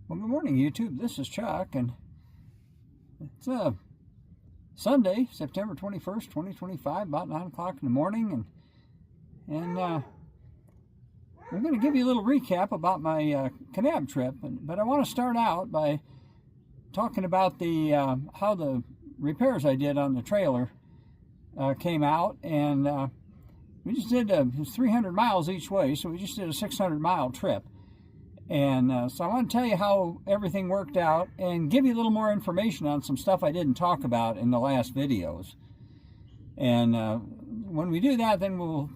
Well, good morning, YouTube. This is Chuck, and it's Sunday, September 21st, 2025, about 9 o'clock in the morning, and I'm going to give you a little recap about my Kanab trip, but I want to start out by talking about the how the repairs I did on the trailer came out, and we just did it was 300 miles each way, so we just did a 600-mile trip. And so I want to tell you how everything worked out and give you a little more information on some stuff I didn't talk about in the last videos. And when we do that, then we'll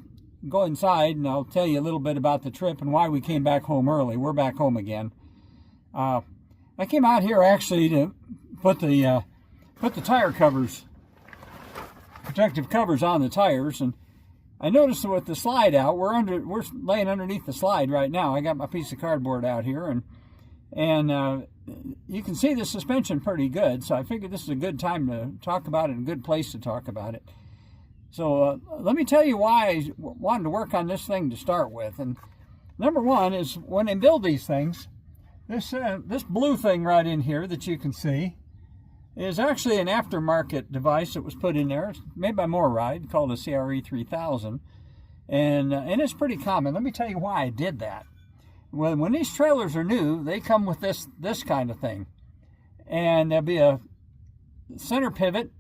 go inside and I'll tell you a little bit about the trip and why we came back home early. We're back home again. I came out here actually to put the tire covers, protective covers on the tires, and I noticed that with the slide out, we're laying underneath the slide right now. I got my piece of cardboard out here, and you can see the suspension pretty good. So I figured this is a good time to talk about it, a good place to talk about it. So let me tell you why I wanted to work on this thing to start with. And number one is when they build these things, this blue thing right in here that you can see is actually an aftermarket device that was put in there. It's made by MoreRide, called a CRE 3000, and it's pretty common. Let me tell you why I did that. When these trailers are new, they come with this kind of thing, and there'll be a center pivot,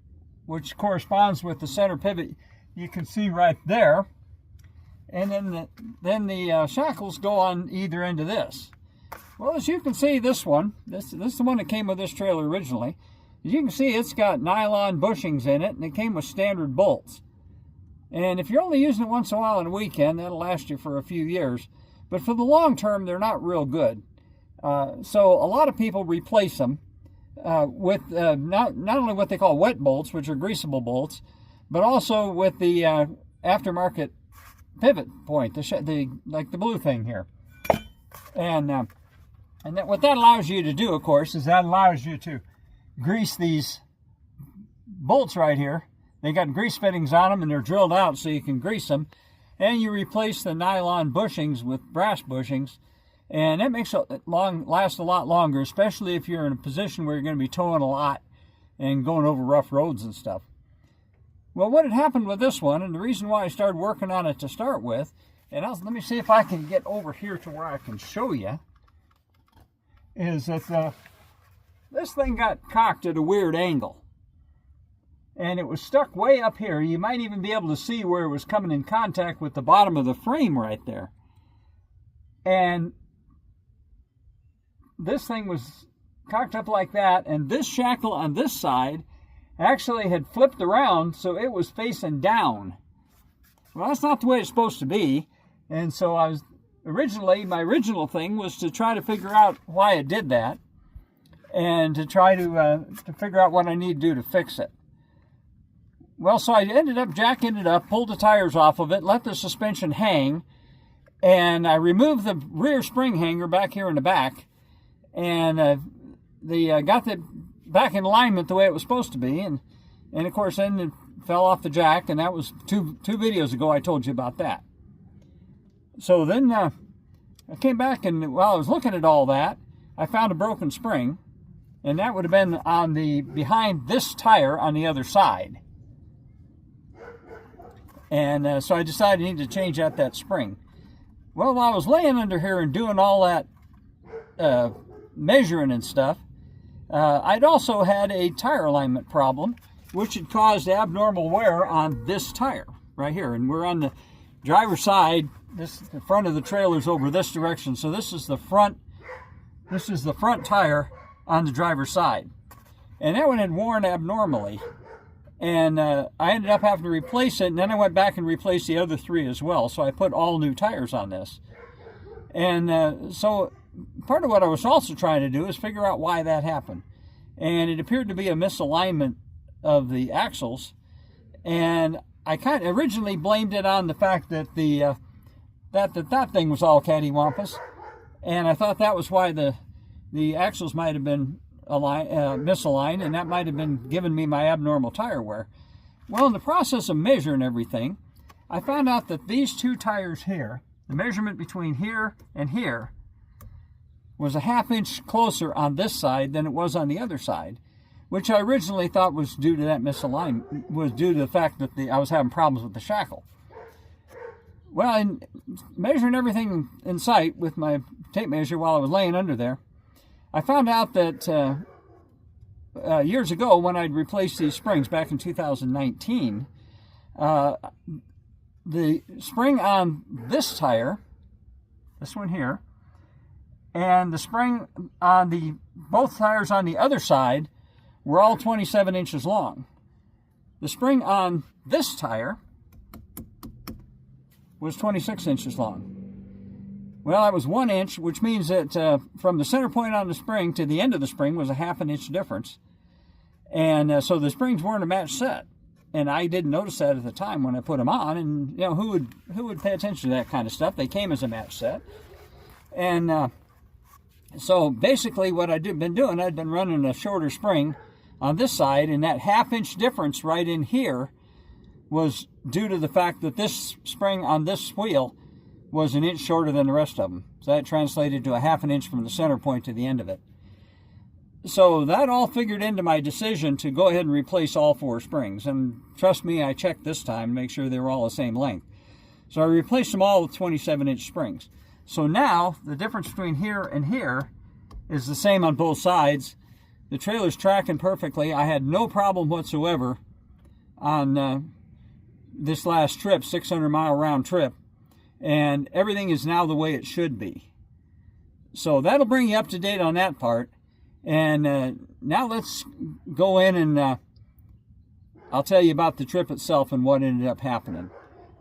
which corresponds with the center pivot you can see right there, and then the shackles go on either end of this. Well, as you can see, this is the one that came with this trailer originally. As you can see, it's got nylon bushings in it, and it came with standard bolts. And if you're only using it once in a while on a weekend, that'll last you for a few years. But for the long term, they're not real good. So a lot of people replace them with not only what they call wet bolts, which are greasable bolts, but also with the aftermarket pivot point, like the blue thing here. And what that allows you to do, of course, is that allows you to grease these bolts right here. They got grease fittings on them, and they're drilled out so you can grease them. And you replace the nylon bushings with brass bushings, and that makes it last a lot longer, especially if you're in a position where you're going to be towing a lot and going over rough roads and stuff. Well, what had happened with this one, and the reason why I started working on it to start with, and let me see if I can get over here to where I can show you, is that this thing got cocked at a weird angle, and it was stuck way up here. You might even be able to see where it was coming in contact with the bottom of the frame right there. And this thing was cocked up like that, and this shackle on this side actually had flipped around, so it was facing down. Well, that's not the way it's supposed to be, and so my original thing was to try to figure out why it did that, and to try to figure out what I need to do to fix it. Well, so Jack ended up, pulled the tires off of it, let the suspension hang, and I removed the rear spring hanger back here in the back, and got the back in alignment the way it was supposed to be, and of course then it fell off the jack, and that was two videos ago I told you about that. So then I came back, and while I was looking at all that, I found a broken spring. And that would have been on behind this tire on the other side. And so I decided I needed to change out that spring. Well, while I was laying under here and doing all that measuring and stuff, I'd also had a tire alignment problem, which had caused abnormal wear on this tire right here. And we're on the driver's side. The front of the trailer's over this direction. So this is the front tire on the driver's side, and that one had worn abnormally, and I ended up having to replace it, and then I went back and replaced the other three as well. So I put all new tires on this, and so part of what I was also trying to do is figure out why that happened, and it appeared to be a misalignment of the axles, and I kind of originally blamed it on the fact that that thing was all cattywampus, and I thought that was why the axles might have been misaligned, and that might have been giving me my abnormal tire wear. Well, in the process of measuring everything, I found out that these two tires here, the measurement between here and here, was a ½ inch closer on this side than it was on the other side, which I originally thought was due to that misalignment, was due to the fact that I was having problems with the shackle. Well, in measuring everything in sight with my tape measure while I was laying under there, I found out that years ago when I'd replaced these springs back in 2019, the spring on this tire, this one here, and the spring on both tires on the other side were all 27 inches long. The spring on this tire was 26 inches long. Well, that was 1 inch, which means that from the center point on the spring to the end of the spring was a ½ inch difference. And so the springs weren't a match set. And I didn't notice that at the time when I put them on. And, you know, who would pay attention to that kind of stuff? They came as a match set. And so basically what I'd been doing, I'd been running a shorter spring on this side, and that ½ inch difference right in here was due to the fact that this spring on this wheel was 1 inch shorter than the rest of them. So that translated to a ½ inch from the center point to the end of it. So that all figured into my decision to go ahead and replace all 4 springs. And trust me, I checked this time to make sure they were all the same length. So I replaced them all with 27-inch springs. So now the difference between here and here is the same on both sides. The trailer's tracking perfectly. I had no problem whatsoever on this last trip, 600-mile round trip. And everything is now the way it should be. So that'll bring you up to date on that part. And now let's go in and I'll tell you about the trip itself and what ended up happening.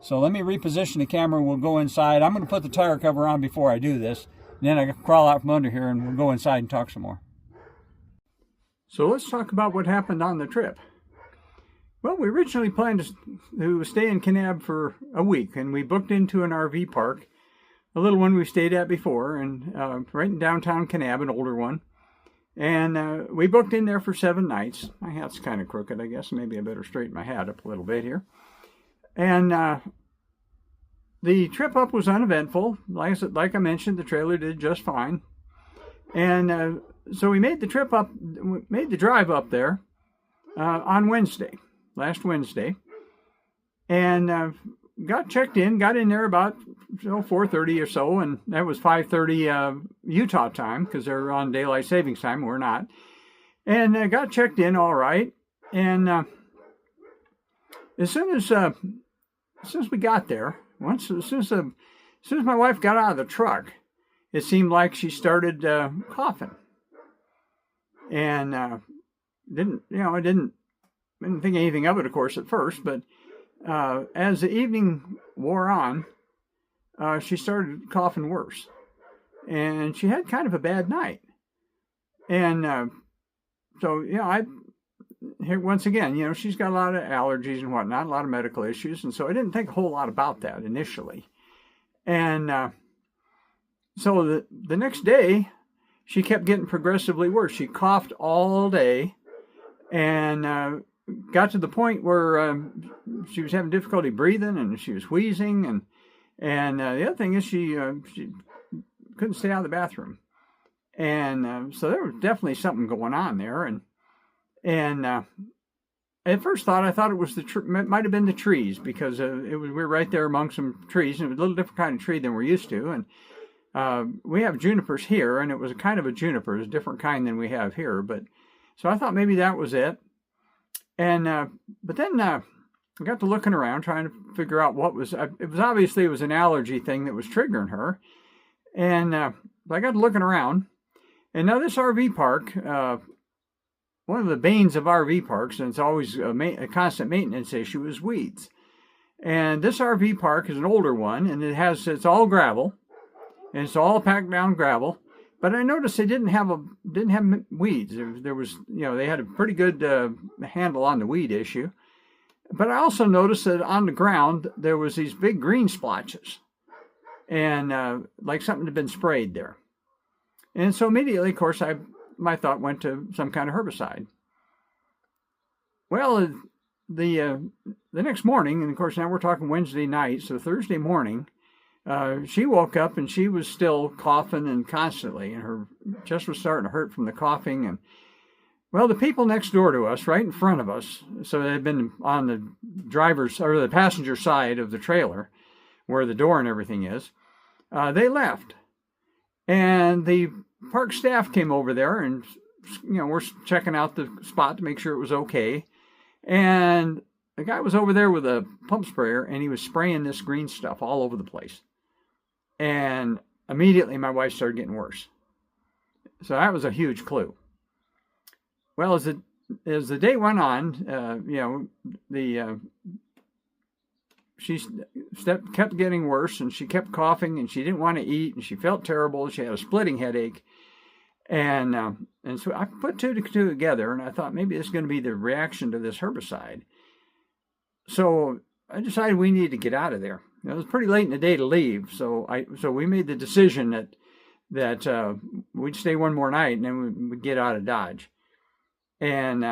So let me reposition the camera. We'll go inside. I'm going to put the tire cover on before I do this. Then I can crawl out from under here and we'll go inside and talk some more. So let's talk about what happened on the trip. Well, we originally planned to stay in Kanab for a week, and we booked into an RV park, a little one we stayed at before, and right in downtown Kanab, an older one. And we booked in there for 7 nights. My hat's kind of crooked, I guess. Maybe I better straighten my hat up a little bit here. And the trip up was uneventful. Like I mentioned, the trailer did just fine. And so we made the drive up there on Wednesday, last Wednesday. And got checked in, got in there about 4:30 or so, and that was 5:30 Utah time because they're on daylight savings time. We're not. And got checked in all right. And as soon as we got there, as soon as my wife got out of the truck, it seemed like she started coughing. And I didn't think anything of it, of course, at first, but as the evening wore on, she started coughing worse. And she had kind of a bad night. And so, once again, she's got a lot of allergies and whatnot, a lot of medical issues. And so I didn't think a whole lot about that initially. And so the next day, she kept getting progressively worse. She coughed all day and got to the point where she was having difficulty breathing and she was wheezing. And the other thing is she couldn't stay out of the bathroom. And so there was definitely something going on there. And at first I thought it was it might have been the trees because we were right there among some trees, and it was a little different kind of tree than we're used to. And we have junipers here, and it was a kind of a juniper. It was a different kind than we have here. But so I thought maybe that was it. And but then I got to looking around trying to figure out what was. It was an allergy thing that was triggering her. And I got to looking around, and now this RV park. One of the banes of RV parks, and it's always a constant maintenance issue, is weeds. And this RV park is an older one, and it's all gravel, and it's all packed down gravel. But I noticed they didn't have weeds. There was, they had a pretty good handle on the weed issue. But I also noticed that on the ground there was these big green splotches, and like something had been sprayed there. And so immediately, of course, my thought went to some kind of herbicide. Well, the next morning, and of course now we're talking Wednesday night, so Thursday morning, she woke up and she was still coughing and constantly, and her chest was starting to hurt from the coughing. And well, the people next door to us, right in front of us, so they'd been on the driver's or the passenger side of the trailer, where the door and everything is, they left, and the park staff came over there, and we're checking out the spot to make sure it was okay, and the guy was over there with a pump sprayer, and he was spraying this green stuff all over the place. And immediately my wife started getting worse. So that was a huge clue. Well, as the day went on, she kept getting worse, and she kept coughing, and she didn't want to eat, and she felt terrible. She had a splitting headache. And so I put two together, and I thought maybe it's going to be the reaction to this herbicide. So I decided we needed to get out of there. It was pretty late in the day to leave, so we made the decision that we'd stay one more night and then we'd get out of Dodge. And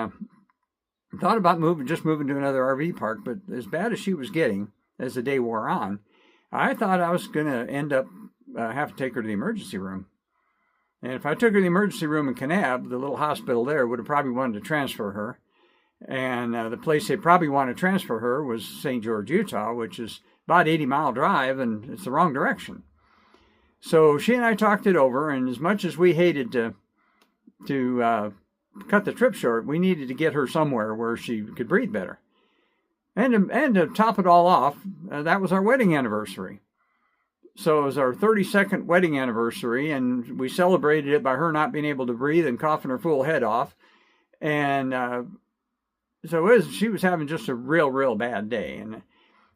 thought about moving to another RV park, but as bad as she was getting as the day wore on, I thought I was going to end up have to take her to the emergency room. And if I took her to the emergency room in Kanab, the little hospital there would have probably wanted to transfer her. And the place they probably want to transfer her was St. George, Utah, which is about 80-mile drive, and it's the wrong direction. So she and I talked it over, and as much as we hated to cut the trip short, we needed to get her somewhere where she could breathe better. And to top it all off, that was our wedding anniversary. So it was our 32nd wedding anniversary, and we celebrated it by her not being able to breathe and coughing her full head off. And so she was having just a real bad day. And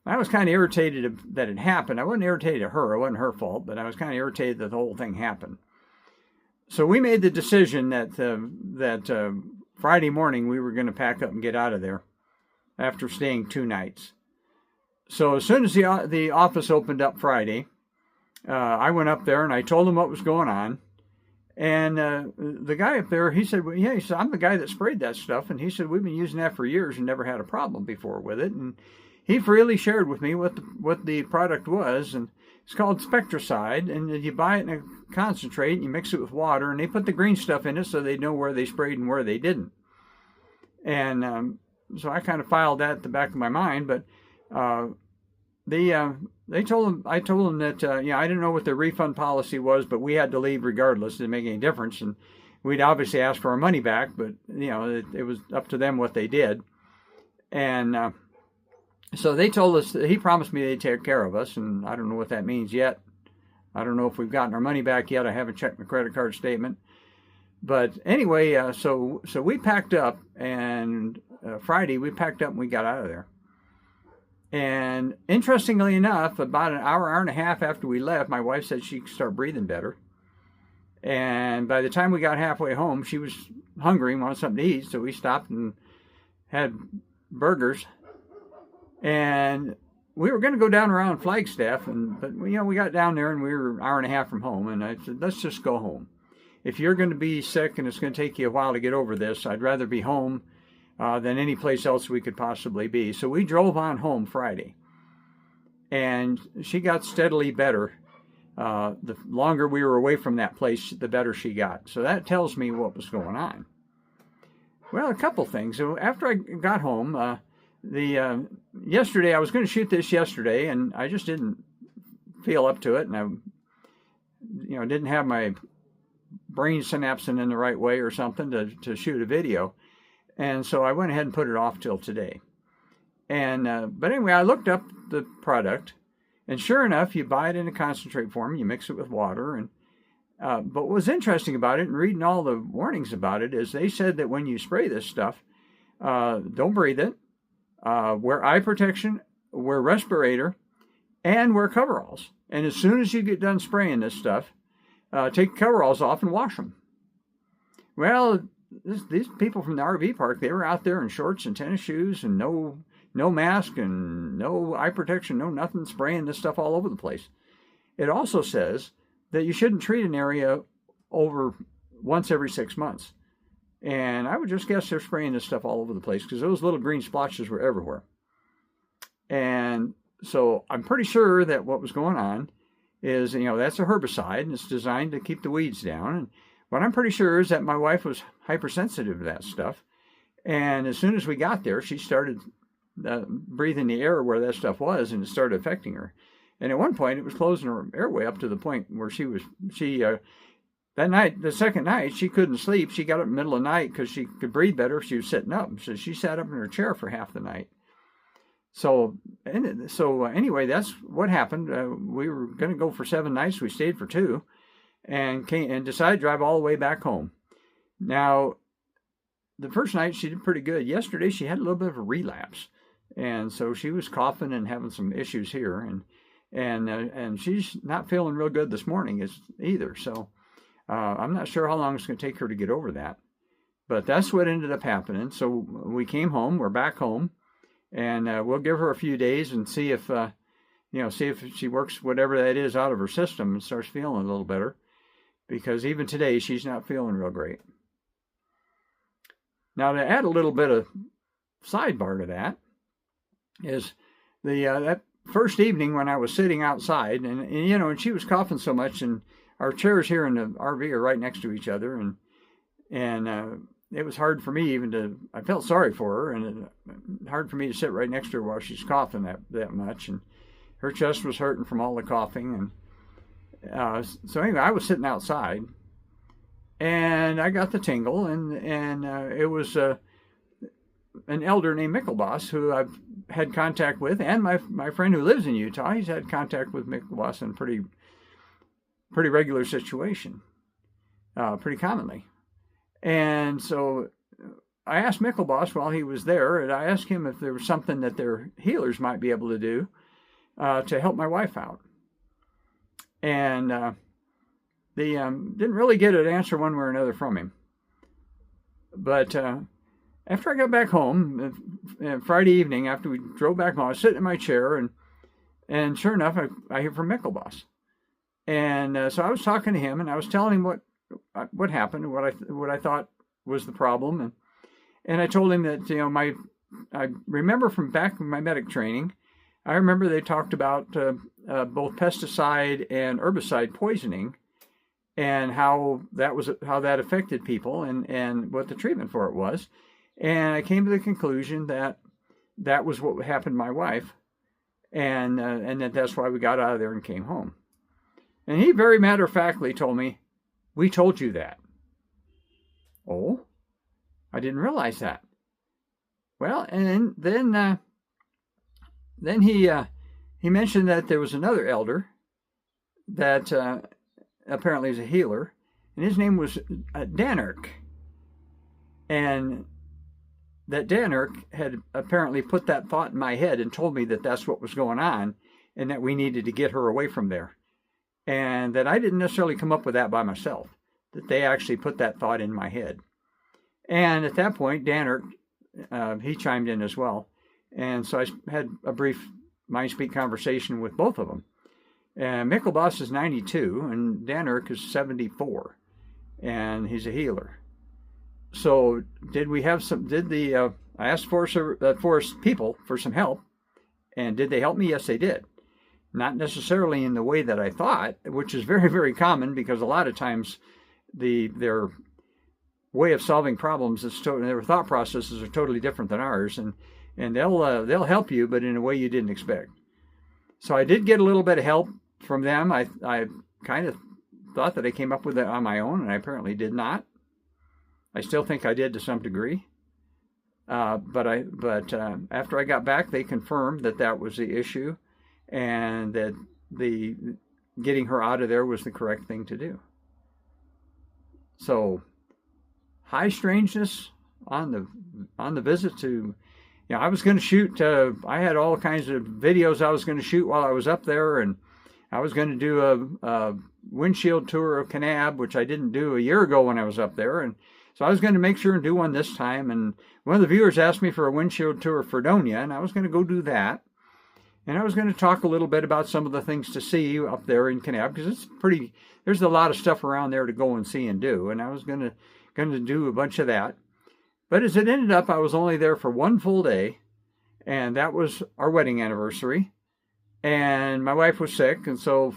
I was kind of irritated that it happened. I wasn't irritated at her. It wasn't her fault, but I was kind of irritated that the whole thing happened. So we made the decision that Friday morning we were going to pack up and get out of there after staying 2 nights. So as soon as the office opened up Friday, I went up there and I told him what was going on. And the guy up there, he said, well, yeah, he said, I'm the guy that sprayed that stuff. And he said, we've been using that for years and never had a problem before with it. And he freely shared with me what the product was. And it's called Spectracide. And you buy it in a concentrate and you mix it with water. And they put the green stuff in it so they know where they sprayed and where they didn't. And so I kind of filed that at the back of my mind. But I told them that I didn't know what the refund policy was, but we had to leave regardless. It didn't make any difference, and we'd obviously ask for our money back, but it was up to them what they did. And so they told us that he promised me they'd take care of us, and I don't know what that means yet. I don't know if we've gotten our money back yet. I haven't checked my credit card statement. But anyway, so we packed up, and Friday we packed up and we got out of there. And interestingly enough, about an hour and a half after we left, my wife said she could start breathing better. And by the time we got halfway home, she was hungry and wanted something to eat, so we stopped and had burgers. And we were going to go down around Flagstaff, but we got down there and we were an hour and a half from home, and I said, let's just go home. If you're going to be sick and it's going to take you a while to get over this, I'd rather be home than any place else we could possibly be. So we drove on home Friday. And she got steadily better. The longer we were away from that place, the better she got. So that tells me what was going on. Well, a couple things. So after I got home, yesterday, I was going to shoot this yesterday, and I just didn't feel up to it. And I didn't have my brain synapsing in the right way or something to shoot a video. And so I went ahead and put it off till today. And but anyway, I looked up the product, and sure enough, you buy it in a concentrate form. You mix it with water. And but what was interesting about it, and reading all the warnings about it, is they said that when you spray this stuff, don't breathe it, wear eye protection, wear respirator, and wear coveralls. And as soon as you get done spraying this stuff, take coveralls off and wash them. Well, these people from the RV park, they were out there in shorts and tennis shoes and no mask and no eye protection, no nothing, spraying this stuff all over the place. It also says that you shouldn't treat an area over once every 6 months. And I would just guess they're spraying this stuff all over the place because those little green splotches were everywhere. And so I'm pretty sure that what was going on is, that's a herbicide, and it's designed to keep the weeds down. And what I'm pretty sure is that my wife was hypersensitive to that stuff. And as soon as we got there, she started breathing the air where that stuff was, and it started affecting her. And at one point, it was closing her airway up to the point where that night, the second night, she couldn't sleep. She got up in the middle of the night because she could breathe better if she was sitting up. So she sat up in her chair for half the night. So anyway, that's what happened. We were going to go for 7 nights. We stayed for 2 and decided to drive all the way back home. Now, the first night she did pretty good. Yesterday, she had a little bit of a relapse. And so she was coughing and having some issues here. And she's not feeling real good this morning either. So I'm not sure how long it's going to take her to get over that. But that's what ended up happening. So we came home. We're back home. And we'll give her a few days and see if she works whatever that is out of her system and starts feeling a little better. Because even today, she's not feeling real great. Now, to add a little bit of sidebar to that is that first evening when I was sitting outside, and she was coughing so much, and our chairs here in the RV are right next to each other, and it was hard for me I felt sorry for her, and hard for me to sit right next to her while she's coughing that much, and her chest was hurting from all the coughing, and so anyway, I was sitting outside, and I got the tingle, and it was an elder named Mickelboss who I've had contact with, and my friend who lives in Utah, he's had contact with Mickelboss in a pretty regular situation, pretty commonly. And so I asked Mickelboss while he was there, and I asked him if there was something that their healers might be able to do to help my wife out. And they didn't really get an answer one way or another from him. But after I got back home, Friday evening, after we drove back home, I was sitting in my chair, and sure enough, I hear from Mickelboss. And so I was talking to him, and I was telling him what happened, what I thought was the problem, and I told him that I remember from back in my medic training, I remember they talked about both pesticide and herbicide poisoning, and how that affected people, and what the treatment for it was, and I came to the conclusion that was what happened to my wife, and that's why we got out of there and came home. And he very matter-of-factly told me, "We told you that." Oh, I didn't realize that. Well, and then he mentioned that there was another elder that apparently is a healer, and his name was Danirk. And that Danirk had apparently put that thought in my head and told me that that's what was going on, and that we needed to get her away from there. And that I didn't necessarily come up with that by myself, that they actually put that thought in my head. And at that point, Danner, he chimed in as well. And so I had a brief mind-speak conversation with both of them. And Mickelboss is 92, and Danner is 74, and he's a healer. So I asked Forest people for some help, and did they help me? Yes, they did. Not necessarily in the way that I thought, which is very, very common, because a lot of times their way of solving problems their thought processes are totally different than ours, and they'll help you, but in a way you didn't expect. So I did get a little bit of help from them. I kind of thought that I came up with it on my own, and I apparently did not. I still think I did to some degree, but after I got back, they confirmed that was the issue, and that the getting her out of there was the correct thing to do. So high strangeness on the visit to, I was going to shoot. I had all kinds of videos I was going to shoot while I was up there, and I was going to do a windshield tour of Kanab, which I didn't do a year ago when I was up there, and so I was going to make sure and do one this time. And one of the viewers asked me for a windshield tour of Fredonia, and I was going to go do that. And I was going to talk a little bit about some of the things to see up there in Kanab, because there's a lot of stuff around there to go and see and do. And I was going to do a bunch of that. But as it ended up, I was only there for one full day, and that was our wedding anniversary. and my wife was sick. And so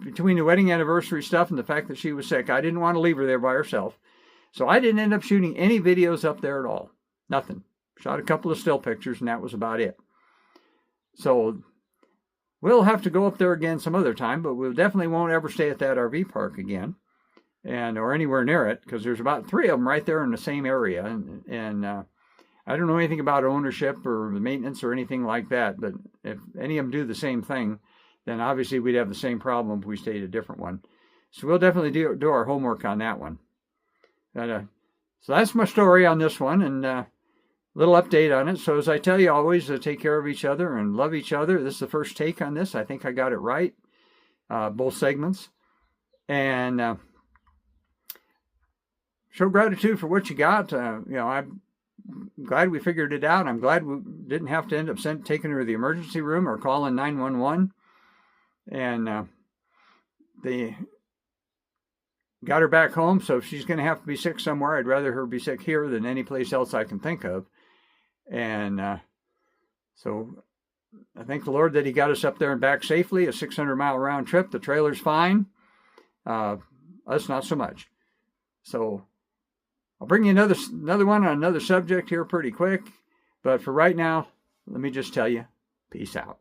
between the wedding anniversary stuff and the fact that she was sick, I didn't want to leave her there by herself. So I didn't end up shooting any videos up there at all. Nothing. Shot a couple of still pictures, and that was about it. So we'll have to go up there again some other time, but we definitely won't ever stay at that RV park again, or anywhere near it, because there's about 3 of them right there in the same area. And I don't know anything about ownership or maintenance or anything like that, but if any of them do the same thing, then obviously we'd have the same problem if we stayed at a different one. So we'll definitely do our homework on that one. So that's my story on this one, and little update on it. So as I tell you always, take care of each other and love each other. This is the first take on this. I think I got it right, both segments. And show gratitude for what you got. I'm glad we figured it out. I'm glad we didn't have to end up taking her to the emergency room or calling 911. And they got her back home. So if she's going to have to be sick somewhere, I'd rather her be sick here than any place else I can think of. And so I thank the Lord that he got us up there and back safely, a 600-mile round trip. The trailer's fine. Us, not so much. So I'll bring you another one on another subject here pretty quick. But for right now, let me just tell you, peace out.